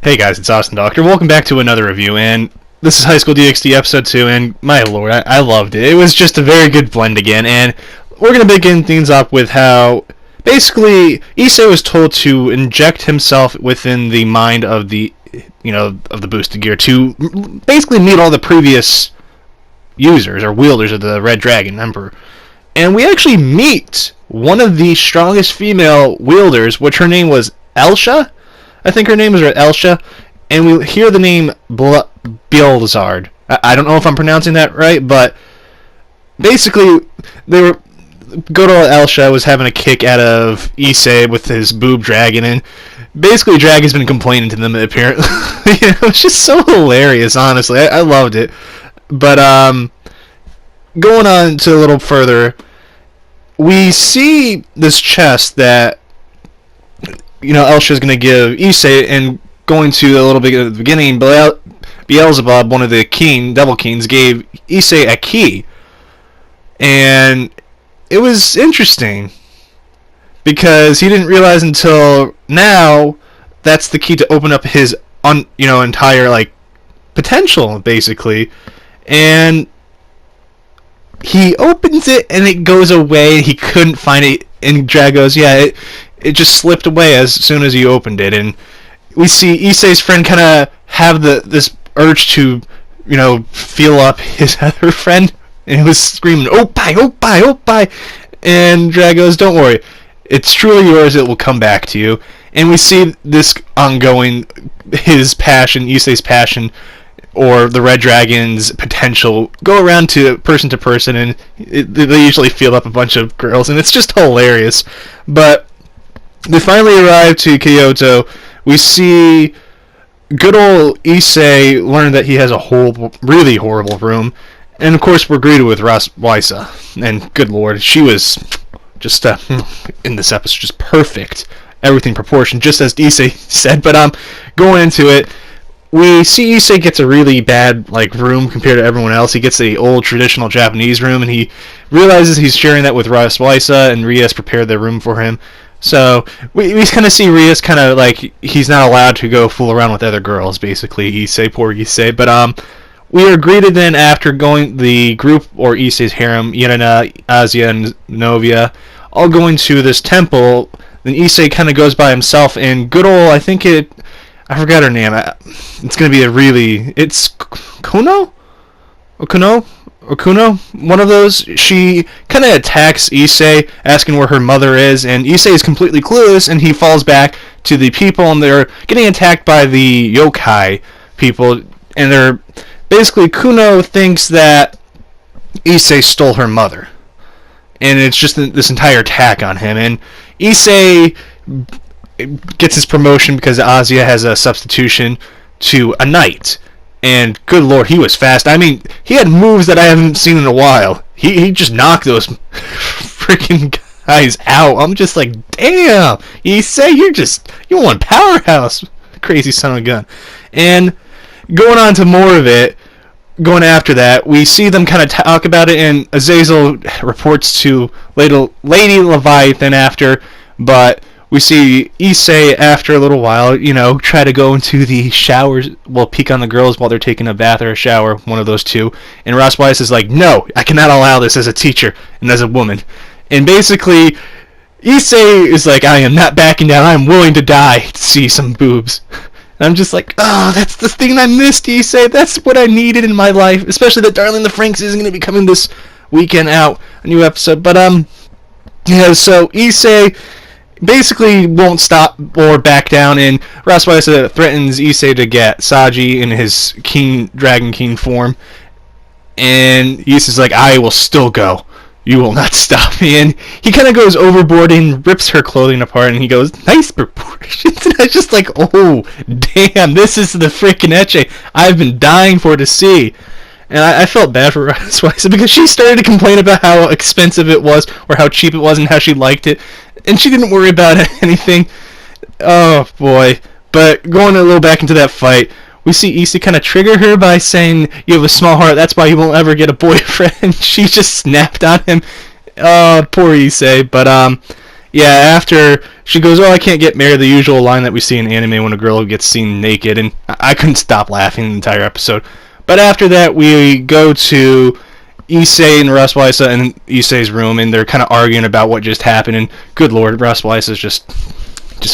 Hey guys, it's Austin Doctor. Welcome back to another review, and this is High School DxD Episode 2, and my lord, I loved it. It was just a very good blend again, and we're going to begin things up with how, basically, Issei was told to inject himself within the mind of the, of the boosted gear to basically meet all the previous users, or wielders of the Red Dragon Emperor. And we actually meet one of the strongest female wielders, which her name was Elsha? I think her name is Elsha, and we hear the name Bielzard. I don't know if I'm pronouncing that right, but basically, good old Elsha was having a kick out of Issei with his boob dragon, and basically Drag has been complaining to them, apparently. It's just so hilarious, honestly. I loved it. But, going on to a little further, we see this chest that Elsha is going to give Issei, and going to a little bit at the beginning, Beelzebub, one of the devil kings, gave Issei a key. And it was interesting, because he didn't realize until now that's the key to open up his entire, potential, basically. And he opens it, and it goes away, he couldn't find it, and Drag goes, yeah, it just slipped away as soon as he opened it, and we see Issei's friend kind of have this urge to, feel up his other friend, and he was screaming, "Oppai, oppai, oppai!" And Drag goes, "Don't worry, it's truly yours. It will come back to you." And we see this ongoing, his passion, Issei's passion, or the Red Dragon's potential, go around to person, and they usually feel up a bunch of girls, and it's just hilarious. But they finally arrive to Kyoto. We see good old Issei learn that he has a really horrible room. And of course we're greeted with Raswaisa. And good lord, she was just, in this episode, just perfect. Everything proportioned, just as Issei said. But going into it, we see Issei gets a really bad room compared to everyone else. He gets the old traditional Japanese room, and he realizes he's sharing that with Raswaisa, and Rias prepared the room for him. So we kind of see Rias kind of he's not allowed to go fool around with other girls, basically. Poor Issei. But we are greeted then after the group, or Issei's harem, Irina, Azia, and Novia, all going to this temple. Then Issei kind of goes by himself, and good old, I forgot her name. It's going to be it's Kuno? Okuno, one of those. She kind of attacks Issei, asking where her mother is, and Issei is completely clueless, and he falls back to the people, and they're getting attacked by the yokai people, and they're basically, Kuno thinks that Issei stole her mother, and it's just this entire attack on him, and Issei gets his promotion because Azia has a substitution to a knight. And good lord, he was fast. I mean, he had moves that I haven't seen in a while. He just knocked those freaking guys out. I'm just like, damn, Issei, you're one powerhouse, crazy son of a gun. And going on to more of it, going after that, we see them kind of talk about it, and Azazel reports to Lady Leviathan after, but we see Issei, after a little while, try to go into the showers, peek on the girls while they're taking a bath or a shower, one of those two. And Ross Weiss is like, no, I cannot allow this as a teacher and as a woman. And basically, Issei is like, I am not backing down. I am willing to die to see some boobs. And I'm just like, oh, that's the thing I missed, Issei. That's what I needed in my life. Especially that Darling the Franxx isn't going to be coming this weekend out, a new episode. But, so Issei basically won't stop or back down, and Raswaisa threatens Issei to get Saji in his Dragon King form, and Issei's like, I will still go. You will not stop me. And he kind of goes overboard and rips her clothing apart, and he goes, nice proportions. And I was just like, oh, damn, this is the freaking ecche I've been dying for to see. And I felt bad for Raswaisa, because she started to complain about how expensive it was, or how cheap it was, and how she liked it. And she didn't worry about anything. Oh, boy. But going a little back into that fight, we see Issei kind of trigger her by saying, you have a small heart, that's why you won't ever get a boyfriend. She just snapped on him. Oh, poor Issei. But, yeah, after she goes, "Oh, I can't get married," the usual line that we see in anime when a girl gets seen naked, and I couldn't stop laughing the entire episode. But after that, we go to Issei and Raswaisa in Issei's room, and they're kind of arguing about what just happened. And good lord, Raswaisa's just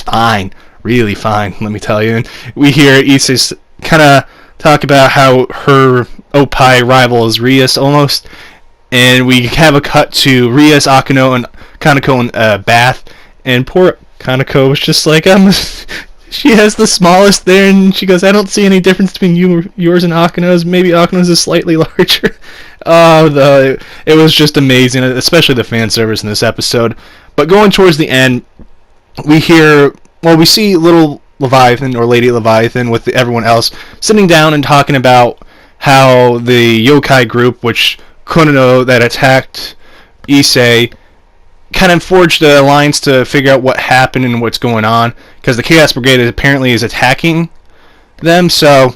fine, really fine, let me tell you. And we hear Issei kind of talk about how her Oppai rival is Rias almost, and we have a cut to Rias, Akano, and Kaneko in a bath, and poor Kaneko was just like, she has the smallest there, and she goes, "I don't see any difference between yours and Akano's. Maybe Akano's is slightly larger." Oh, it was just amazing, especially the fan service in this episode. But going towards the end, we see little Leviathan, or Lady Leviathan, with everyone else sitting down and talking about how the yokai group, which Konono that attacked Issei, kind of forged an alliance to figure out what happened and what's going on, because the Chaos Brigade apparently is attacking them. So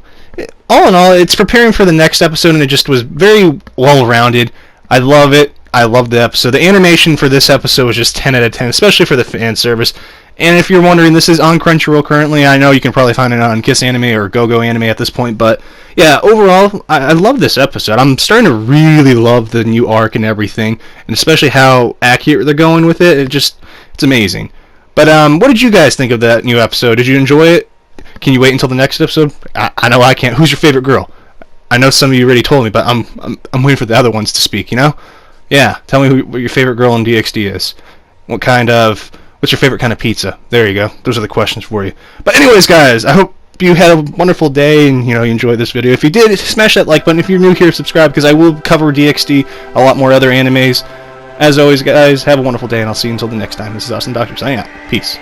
all in all, it's preparing for the next episode, and it just was very well rounded. I love it. I love the episode. The animation for this episode was just 10 out of 10, especially for the fan service. And if you're wondering, this is on Crunchyroll currently. I know you can probably find it on Kiss Anime or GoGo Anime at this point, but yeah, overall, I love this episode. I'm starting to really love the new arc and everything, and especially how accurate they're going with it. It's amazing. But what did you guys think of that new episode? Did you enjoy it? Can you wait until the next episode? I know I can't. Who's your favorite girl? I know some of you already told me, but I'm waiting for the other ones to speak. You know? Yeah. Tell me what your favorite girl in DxD is. What's your favorite kind of pizza? There you go. Those are the questions for you. But anyways, guys, I hope you had a wonderful day and you enjoyed this video. If you did, smash that like button. If you're new here, subscribe, because I will cover DxD, a lot more other animes. As always, guys, have a wonderful day, and I'll see you until the next time. This is Austin Doctor signing out. Peace.